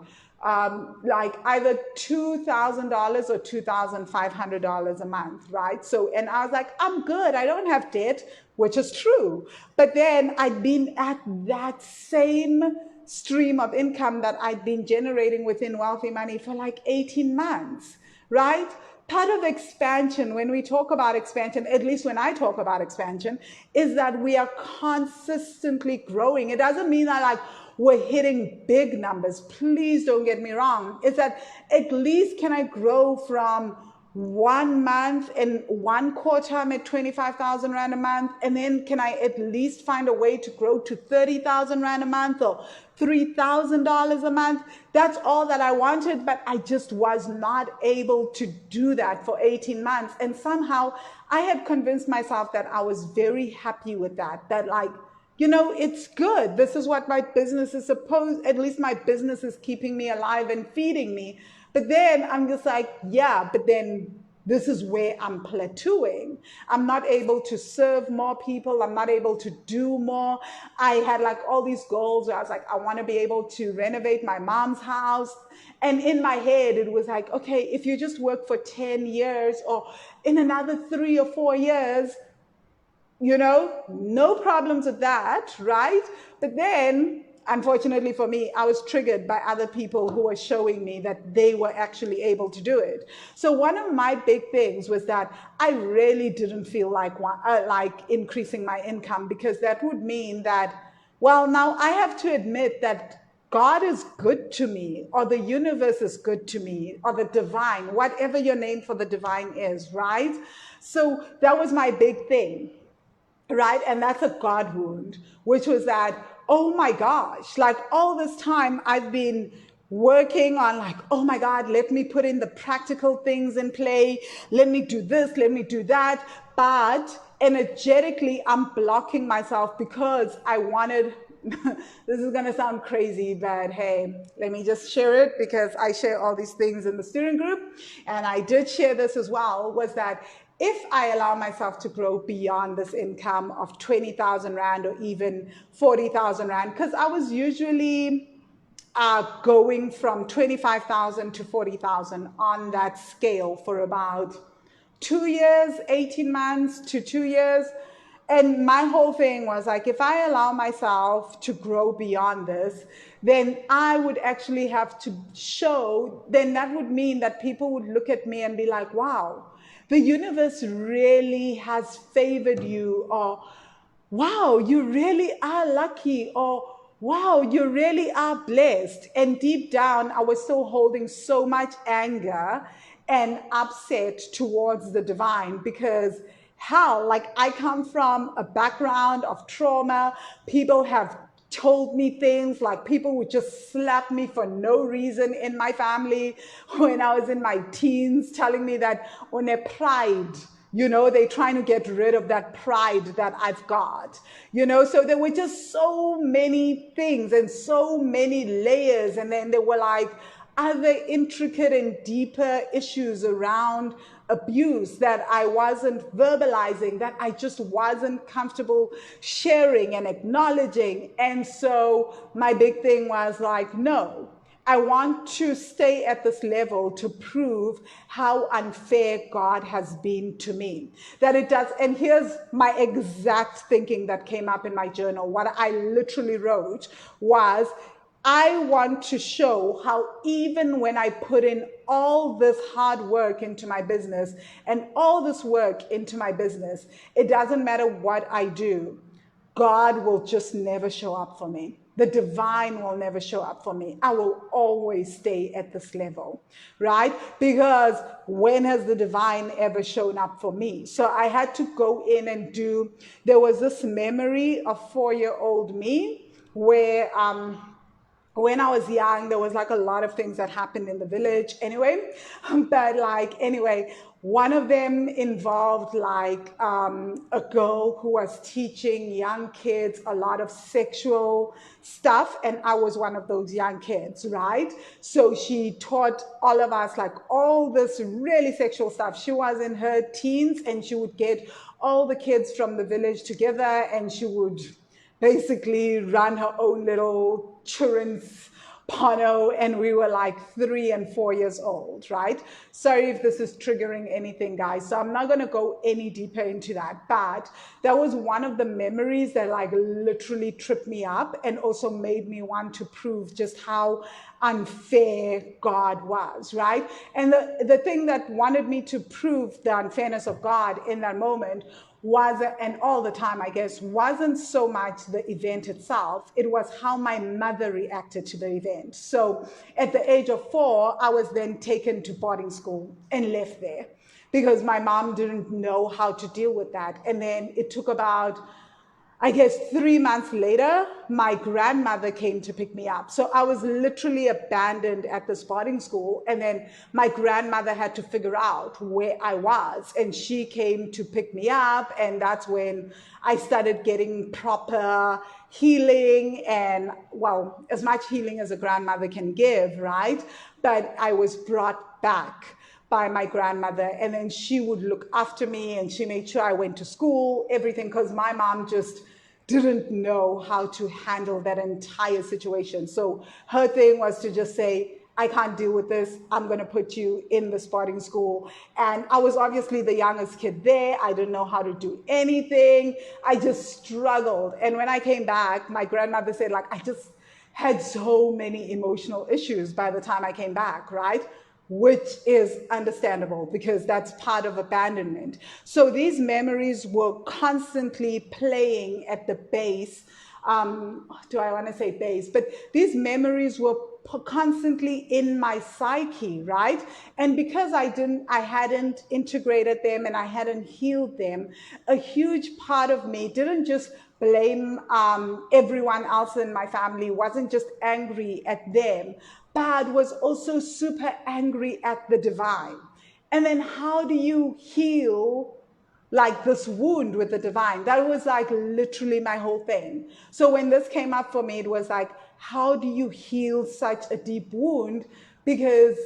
like either $2,000 or $2,500 a month, right? So, and I was like, I'm good. I don't have debt, which is true. But then I'd been at that same stream of income that I'd been generating within Wealthy Money for like 18 months, right? Part of expansion, when we talk about expansion, at least when I talk about expansion, is that we are consistently growing. It doesn't mean that like we're hitting big numbers. Please don't get me wrong. It's that at least can I grow from 1 month and 1 quarter I'm at 25,000 Rand a month, and then can I at least find a way to grow to 30,000 Rand a month or $3,000 a month? That's all that I wanted, but I just was not able to do that for 18 months. And somehow I had convinced myself that I was very happy with that, that like, it's good. This is what my business is supposed, at least my business is keeping me alive and feeding me. But then I'm just like, yeah, but then this is where I'm plateauing. I'm not able to serve more people. I'm not able to do more. I had like all these goals where I was like, I want to be able to renovate my mom's house. And in my head, it was like, okay, if you just work for 10 years or in another 3 or 4 years, no problems with that, right? But then, unfortunately for me, I was triggered by other people who were showing me that they were actually able to do it. So one of my big things was that I really didn't feel like increasing my income, because that would mean that, well, now I have to admit that God is good to me, or the universe is good to me, or the divine, whatever your name for the divine is, right? So that was my big thing. Right? And that's a God wound, which was that, oh my gosh, like all this time I've been working on like, oh my God, let me put in the practical things in play. Let me do this, let me do that. But energetically, I'm blocking myself because I wanted, this is going to sound crazy, but hey, let me just share it because I share all these things in the student group. And I did share this as well, was that if I allow myself to grow beyond this income of 20,000 Rand or even 40,000 Rand, because I was usually going from 25,000 to 40,000 on that scale for about 2 years, 18 months to 2 years. And my whole thing was like, if I allow myself to grow beyond this, then I would actually have to show, then that would mean that people would look at me and be like, wow, the universe really has favored you, or wow, you really are lucky, or wow, you really are blessed. And deep down, I was still holding so much anger and upset towards the divine, because hell, like I come from a background of trauma. People have told me things, like people would just slap me for no reason in my family when I was in my teens, telling me that on their pride, they're trying to get rid of that pride that I've got, so there were just so many things and so many layers. And then there were like other intricate and deeper issues around abuse that I wasn't verbalizing, that I just wasn't comfortable sharing and acknowledging. And so my big thing was like, no, I want to stay at this level to prove how unfair God has been to me. That it does. And here's my exact thinking that came up in my journal. What I literally wrote was, I want to show how even when I put in all this hard work into my business and all this work into my business, it doesn't matter what I do, God will just never show up for me. The divine will never show up for me. I will always stay at this level, right? Because when has the divine ever shown up for me? So I had to go in and there was this memory of 4-year-old me where, when I was young, there was like a lot of things that happened in the village anyway. But anyway, one of them involved a girl who was teaching young kids a lot of sexual stuff. And I was one of those young kids, right? So she taught all of us like all this really sexual stuff. She was in her teens and she would get all the kids from the village together and she would basically run her own little children's porno, and we were like 3 and 4 years old, right? Sorry if this is triggering anything, guys. So I'm not going to go any deeper into that. But that was one of the memories that like literally tripped me up and also made me want to prove just how unfair God was, right? And the thing that wanted me to prove the unfairness of God in that moment was, and all the time, I guess, wasn't so much the event itself, it was how my mother reacted to the event. So at the age of 4, I was then taken to boarding school and left there because my mom didn't know how to deal with that. And then it took about, I guess, 3 months later, my grandmother came to pick me up. So I was literally abandoned at this boarding school. And then my grandmother had to figure out where I was. And she came to pick me up. And that's when I started getting proper healing and, well, as much healing as a grandmother can give, right? But I was brought back by my grandmother, and then she would look after me and she made sure I went to school, everything, because my mom just didn't know how to handle that entire situation. So her thing was to just say, I can't deal with this. I'm going to put you in the boarding school. And I was obviously the youngest kid there. I didn't know how to do anything. I just struggled. And when I came back, my grandmother said, like, I just had so many emotional issues by the time I came back, right? Which is understandable because that's part of abandonment. So these memories were constantly playing at the base. Do I want to say base? But these memories were constantly in my psyche, right? And because I hadn't integrated them and I hadn't healed them, a huge part of me didn't just blame everyone else in my family, wasn't just angry at them, but was also super angry at the divine. And then how do you heal like this wound with the divine? That was like literally my whole thing. So when this came up for me, it was like, how do you heal such a deep wound? Because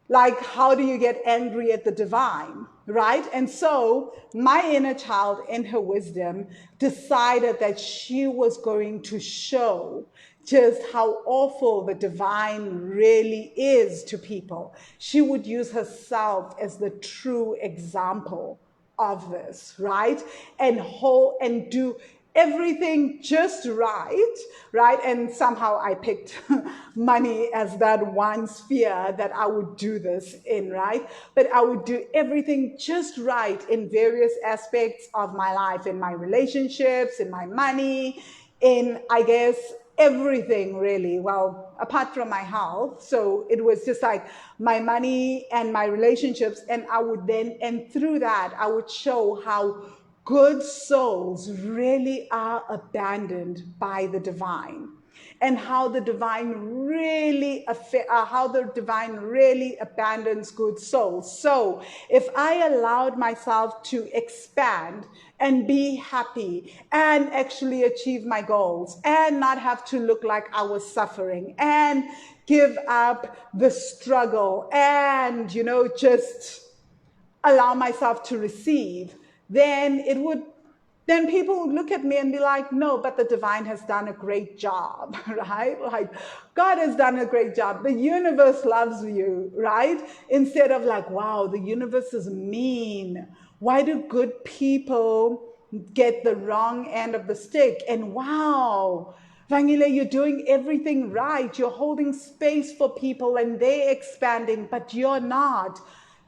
like, how do you get angry at the divine, right? And so my inner child, in her wisdom, decided that she was going to show just how awful the divine really is to people. She would use herself as the true example of this, right? And do everything just right, right? And somehow I picked money as that one sphere that I would do this in, right? But I would do everything just right in various aspects of my life, in my relationships, in my money, in, I guess, everything really. Well, apart from my health. So it was just like my money and my relationships. And I would then, and through that, I would show how good souls really are abandoned by the divine, and how the divine really abandons good souls. So if I allowed myself to expand and be happy and actually achieve my goals and not have to look like I was suffering and give up the struggle and, just allow myself to receive, then people would look at me and be like, no, but the divine has done a great job, right? Like, God has done a great job. The universe loves you, right? Instead of like, wow, the universe is mean. Why do good people get the wrong end of the stick? And wow, Vangile, you're doing everything right. You're holding space for people and they're expanding, but you're not.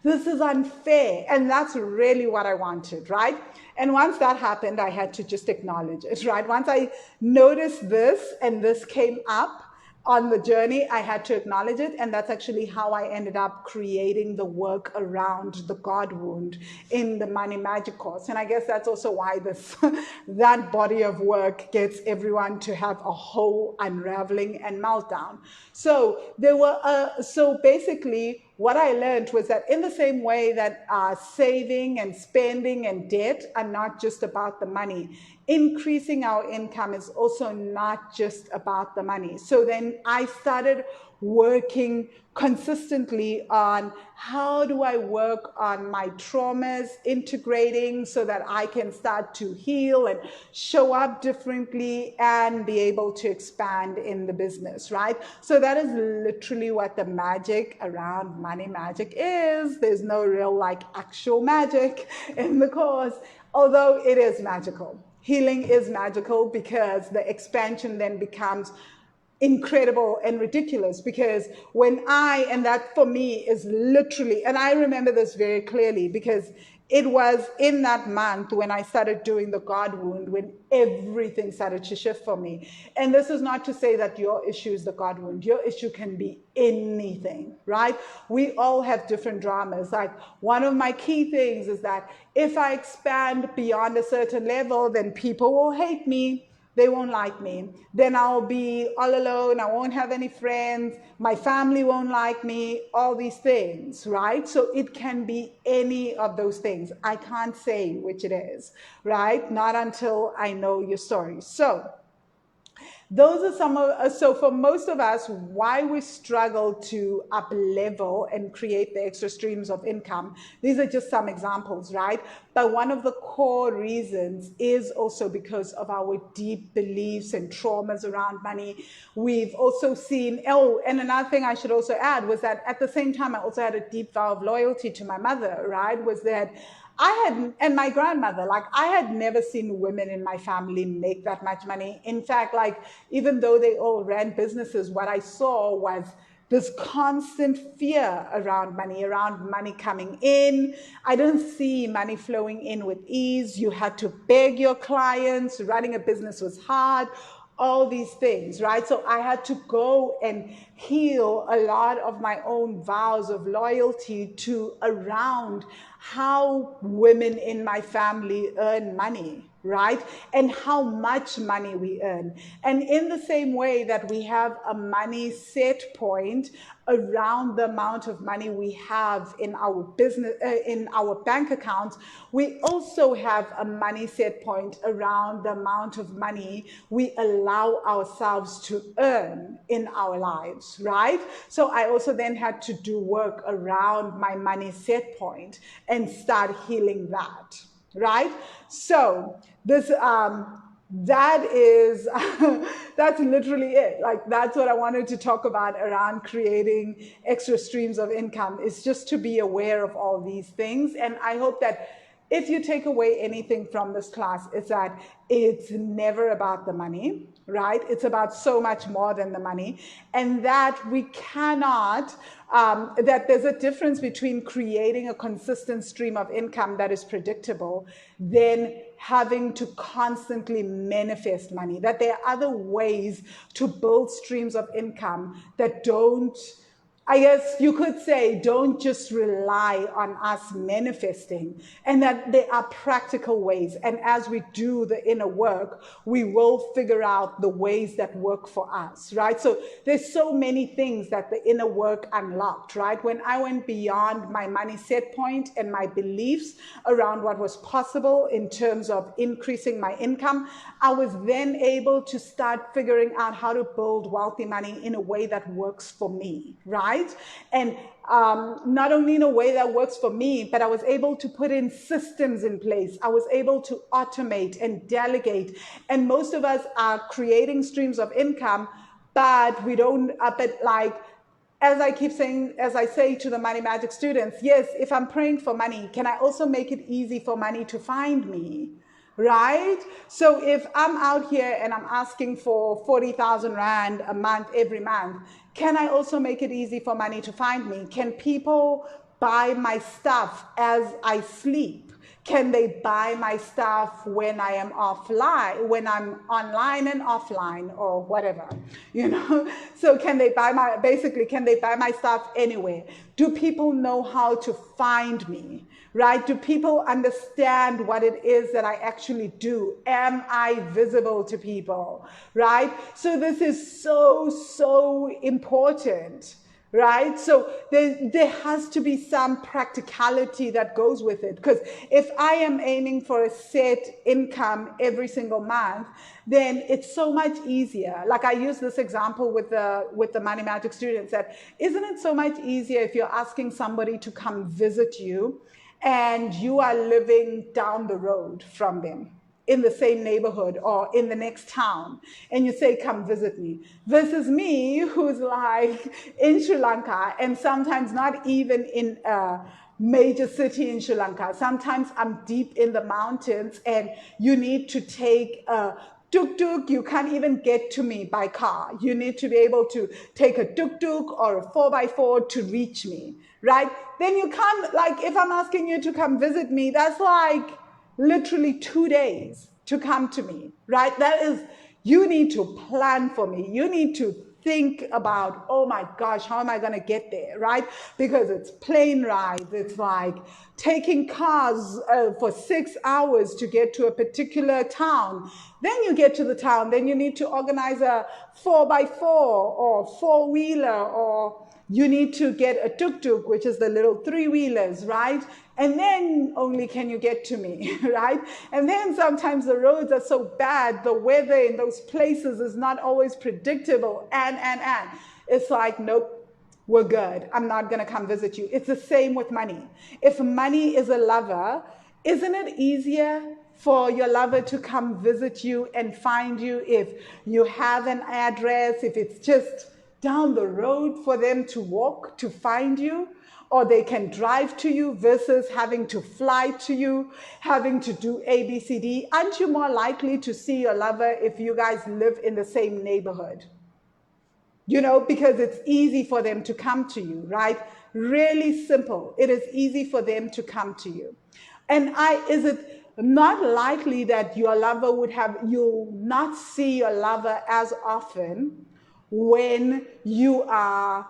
This is unfair. And that's really what I wanted, right? And once that happened, I had to just acknowledge it, right? Once I noticed this and this came up on the journey, I had to acknowledge it. And that's actually how I ended up creating the work around the God wound in the Money Magic course. And I guess that's also why that body of work gets everyone to have a whole unraveling and meltdown. So so basically, what I learned was that in the same way that saving and spending and debt are not just about the money, increasing our income is also not just about the money. So then I started working consistently on how do I work on my traumas, integrating so that I can start to heal and show up differently and be able to expand in the business, right? So that is literally what the magic around money magic is. There's no real like actual magic in the course, although it is magical. Healing is magical because the expansion then becomes incredible and ridiculous, because and that for me is literally, and I remember this very clearly because it was in that month when I started doing the God wound, when everything started to shift for me. And this is not to say that your issue is the God wound. Your issue can be anything, right? We all have different dramas. Like, one of my key things is that if I expand beyond a certain level, then people will hate me. They won't like me. Then I'll be all alone. I won't have any friends. My family won't like me. All these things, right? So it can be any of those things. I can't say which it is, right? Not until I know your story. So those are some of, so for most of us, why we struggle to up level and create the extra streams of income. These are just some examples, right? But one of the core reasons is also because of our deep beliefs and traumas around money. We've also seen, oh, and another thing I should also add was that at the same time, I also had a deep vow of loyalty to my mother, right? Was that and my grandmother, like, I had never seen women in my family make that much money. In fact, like, even though they all ran businesses, what I saw was this constant fear around money coming in. I didn't see money flowing in with ease. You had to beg your clients. Running a business was hard. All these things, right? So I had to go and heal a lot of my own vows of loyalty to around how women in my family earn money, right? And how much money we earn. And in the same way that we have a money set point around the amount of money we have in our business, in our bank accounts, we also have a money set point around the amount of money we allow ourselves to earn in our lives, right? So I also then had to do work around my money set point and start healing that, right? So this that is that's literally it. Like, that's what I wanted to talk about around creating extra streams of income, is just to be aware of all these things. And I hope that if you take away anything from this class, it's that it's never about the money, right? It's about so much more than the money. And that we cannot, that there's a difference between creating a consistent stream of income that is predictable than having to constantly manifest money. That there are other ways to build streams of income that don't, I guess you could say, don't just rely on us manifesting, and that there are practical ways. And as we do the inner work, we will figure out the ways that work for us, right? So there's so many things that the inner work unlocked, right? When I went beyond my money set point and my beliefs around what was possible in terms of increasing my income, I was then able to start figuring out how to build wealthy money in a way that works for me, right? And not only in a way that works for me, but I was able to put in systems in place. I was able to automate and delegate. And most of us are creating streams of income, but we don't up it like, as I keep saying, as I say to the Money Magic students, yes, if I'm praying for money, can I also make it easy for money to find me? Right? So if I'm out here and I'm asking for 40,000 Rand a month every month, can I also make it easy for money to find me? Can people buy my stuff as I sleep? Can they buy my stuff when I am offline, when I'm online and offline, or whatever, you know? So can they buy can they buy my stuff anywhere? Do people know how to find me, right? Do people understand what it is that I actually do? Am I visible to people, right? So this is so, so important, right? So there has to be some practicality that goes with it. Because if I am aiming for a set income every single month, then it's so much easier. Like I use this example with the Money Magic students, that isn't it so much easier if you're asking somebody to come visit you and you are living down the road from them, in the same neighborhood or in the next town, and you say, come visit me, versus me who's like in Sri Lanka, and sometimes not even in a major city in Sri Lanka. Sometimes I'm deep in the mountains and you need to take a tuk-tuk. You can't even get to me by car. You need to be able to take a tuk-tuk or a 4x4 to reach me, right? Then you can't, like, if I'm asking you to come visit me, that's like literally 2 days to come to me, right? That is, you need to plan for me. You need to think about, oh my gosh, how am I going to get there, right? Because it's plane rides. It's like taking cars for 6 hours to get to a particular town. Then you get to the town, then you need to organize a 4x4 or four-wheeler, or you need to get a tuk-tuk, which is the little three-wheelers, right? And then only can you get to me, right? And then sometimes the roads are so bad, the weather in those places is not always predictable, and. It's like, nope, we're good. I'm not gonna come visit you. It's the same with money. If money is a lover, isn't it easier for your lover to come visit you and find you if you have an address, if it's just down the road for them to walk to find you, or they can drive to you, versus having to fly to you, having to do A, B, C, D? Aren't you more likely to see your lover if you guys live in the same neighborhood? You know, because it's easy for them to come to you, right? Really simple. It is easy for them to come to you. And is it not likely that your lover you'll not see your lover as often when you are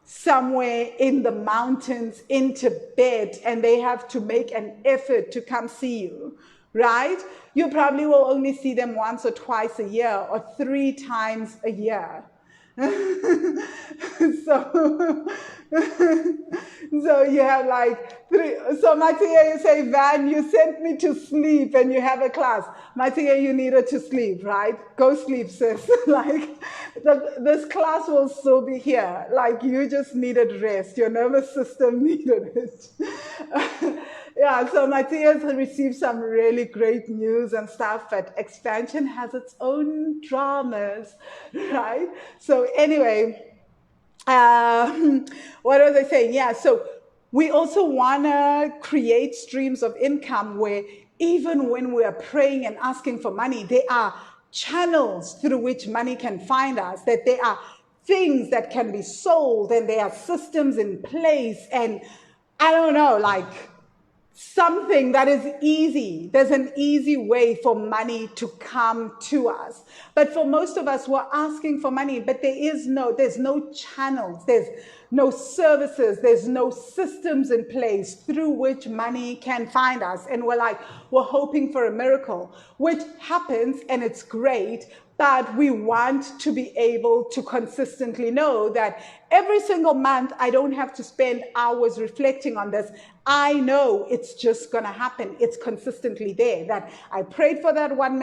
somewhere in the mountains in Tibet and they have to make an effort to come see you, right? You probably will only see them once or twice a year or 3 times a year. so so you have like 3. So Matia, you say, Van, you sent me to sleep and you have a class. Matia, you needed to sleep, right? Go sleep, sis. Like this class will still be here. Like you just needed rest. Your nervous system needed it. Yeah, so Matthias received some really great news and stuff, but expansion has its own dramas, right? So anyway, what was I saying? Yeah, so we also want to create streams of income where even when we are praying and asking for money, there are channels through which money can find us, that there are things that can be sold, and there are systems in place, and I don't know, like something that is easy. There's an easy way for money to come to us. But for most of us, we're asking for money, but there's no channels, there's no services, there's no systems in place through which money can find us. And we're hoping for a miracle, which happens and it's great. But we want to be able to consistently know that every single month, I don't have to spend hours reflecting on this. I know it's just going to happen. It's consistently there. That I prayed for that one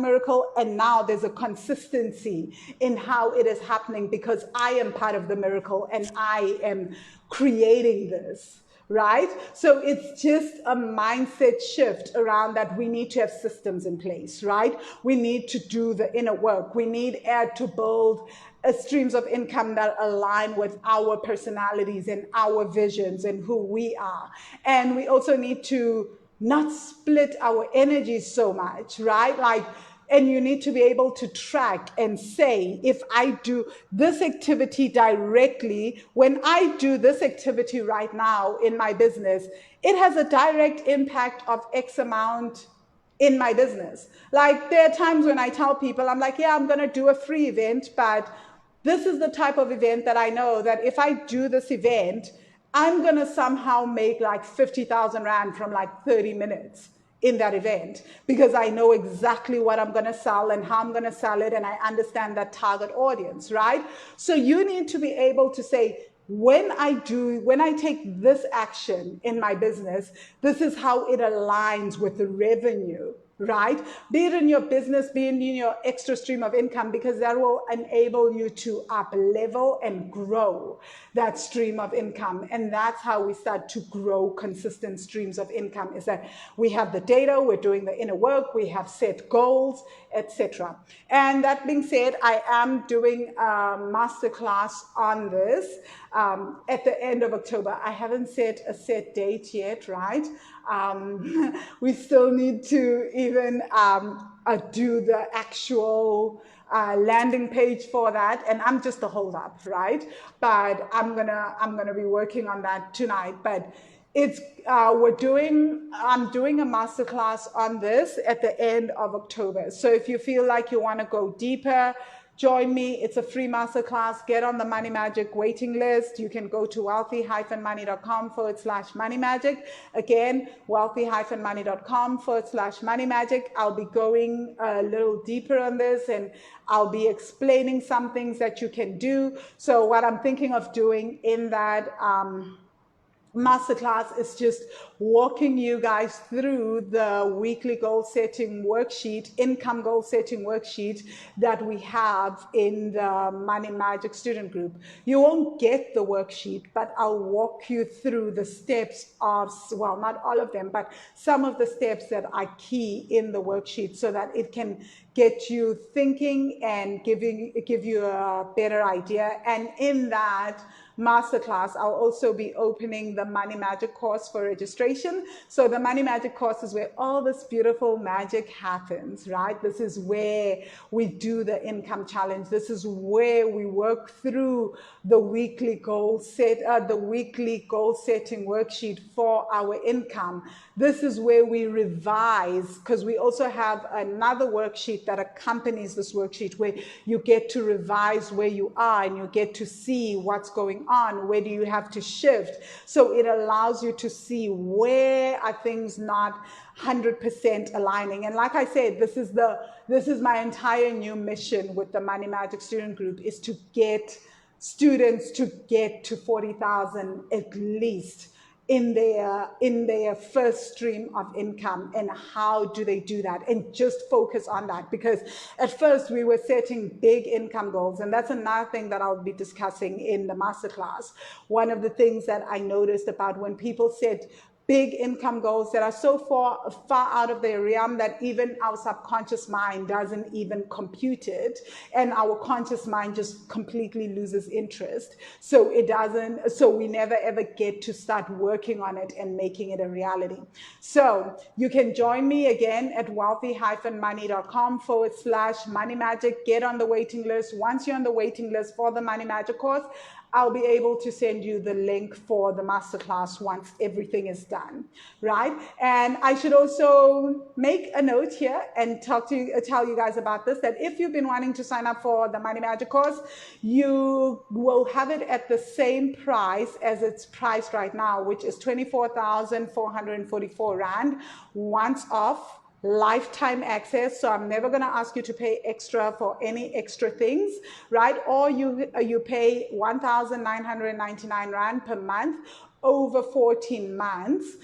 miracle, and now there's a consistency in how it is happening because I am part of the miracle and I am creating this. Right? So it's just a mindset shift around that we need to have systems in place, right? We need to do the inner work. We need to build streams of income that align with our personalities and our visions and who we are. And we also need to not split our energies so much, right? And you need to be able to track and say, if I do this activity directly, when I do this activity right now in my business, it has a direct impact of X amount in my business. Like there are times when I tell people, I'm like, yeah, I'm going to do a free event, but this is the type of event that I know that if I do this event, I'm going to somehow make like 50,000 Rand from like 30 minutes in that event, because I know exactly what I'm going to sell and how I'm going to sell it, and I understand that target audience, right? So you need to be able to say, when I take this action in my business, this is how it aligns with the revenue, right? Be it in your business, be it in your extra stream of income, because that will enable you to up level and grow that stream of income. And that's how we start to grow consistent streams of income, is that we have the data, we're doing the inner work, we have set goals, etc. And that being said, I am doing a masterclass on this at the end of October. I haven't set a set date yet, right? We still need to even do the actual landing page for that, and I'm just a hold up, right? But I'm gonna be working on that tonight. But it's I'm doing a masterclass on this at the end of October. So if you feel like you want to go deeper, join me. It's a free masterclass. Get on the Money Magic waiting list. You can go to wealthy-money.com/money magic. Again, wealthy-money.com/money magic. I'll be going a little deeper on this, and I'll be explaining some things that you can do. So what I'm thinking of doing in that masterclass is just walking you guys through the weekly goal setting worksheet, income goal setting worksheet that we have in the Money Magic student group. You won't get the worksheet, but I'll walk you through the steps of, well, not all of them, but some of the steps that are key in the worksheet, so that it can get you thinking and give you a better idea. And in that masterclass, I'll also be opening the Money Magic course for registration. So the Money Magic course is where all this beautiful magic happens, right? This is where we do the income challenge. This is where we work through the weekly goal setting worksheet for our income. This is where we revise, because we also have another worksheet that accompanies this worksheet, where you get to revise where you are and you get to see what's going on, where do you have to shift. So it allows you to see where are things not 100% aligning. And like I said, this is my entire new mission with the Money Magic student group, is to get students to get to 40,000 at least in their first stream of income. And how do they do that? And just focus on that, because at first we were setting big income goals, and that's another thing that I'll be discussing in the masterclass. One of the things that I noticed about when people set big income goals that are so far out of their realm that even our subconscious mind doesn't even compute it, and our conscious mind just completely loses interest. So we never ever get to start working on it and making it a reality. So you can join me again at wealthy-money.com/money magic. Get on the waiting list. Once you're on the waiting list for the Money Magic course, I'll be able to send you the link for the masterclass once everything is done, right? And I should also make a note here and tell you guys about this, that if you've been wanting to sign up for the Money Magic course, you will have it at the same price as it's priced right now, which is 24,444 Rand, once off, lifetime access. So I'm never going to ask you to pay extra for any extra things, right? Or you pay 1,999 Rand per month over 14 months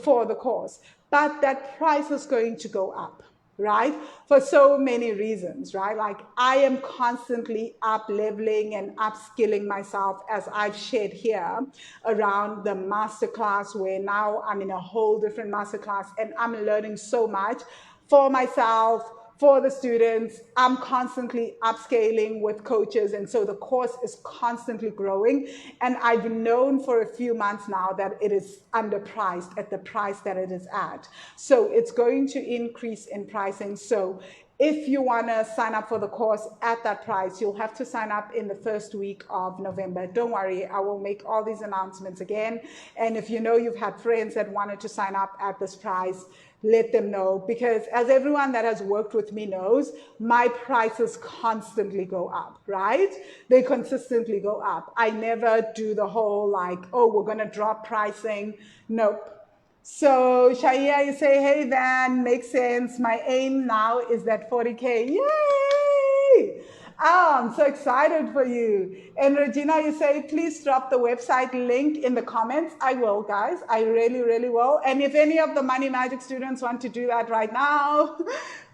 for the course. But that price is going to go up, right? For so many reasons, right? Like, I am constantly up leveling and upskilling myself, as I've shared here around the masterclass, where now I'm in a whole different masterclass and I'm learning so much for myself, for the students. I'm constantly upscaling with coaches, and so the course is constantly growing. And I've known for a few months now that it is underpriced at the price that it is at. So it's going to increase in pricing. So if you want to sign up for the course at that price, you'll have to sign up in the first week of November. Don't worry, I will make all these announcements again. And if you know you've had friends that wanted to sign up at this price, let them know, because as everyone that has worked with me knows, my prices constantly go up, right? They consistently go up. I never do the whole like, oh, we're going to drop pricing. Nope. So Shaya, you say, hey, Van, makes sense. My aim now is that 40K. Yay! Oh, I'm so excited for you. And Regina, you say, please drop the website link in the comments. I will, guys. I really, really will. And if any of the Money Magic students want to do that right now,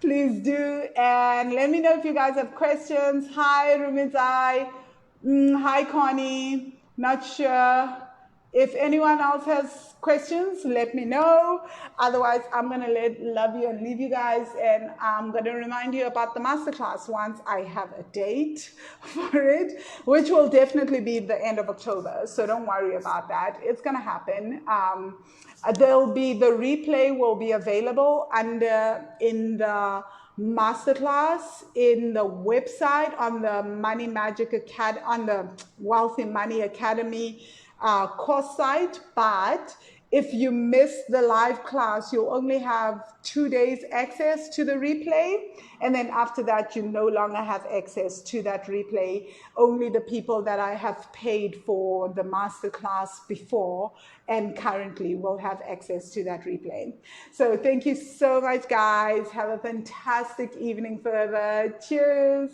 please do. And let me know if you guys have questions. Hi, Rumizai. Hi, Connie. Not sure. If anyone else has questions, let me know. Otherwise, I'm going to love you and leave you guys. And I'm going to remind you about the masterclass once I have a date for it, which will definitely be the end of October. So don't worry about that. It's going to happen. The replay will be available in the masterclass in the website on the Money Magic Academy, on the Wealthy Money Academy course site. But if you miss the live class, you'll only have 2 days access to the replay. And then after that, you no longer have access to that replay. Only the people that I have paid for the masterclass before and currently will have access to that replay. So thank you so much, guys. Have a fantastic evening further. Cheers.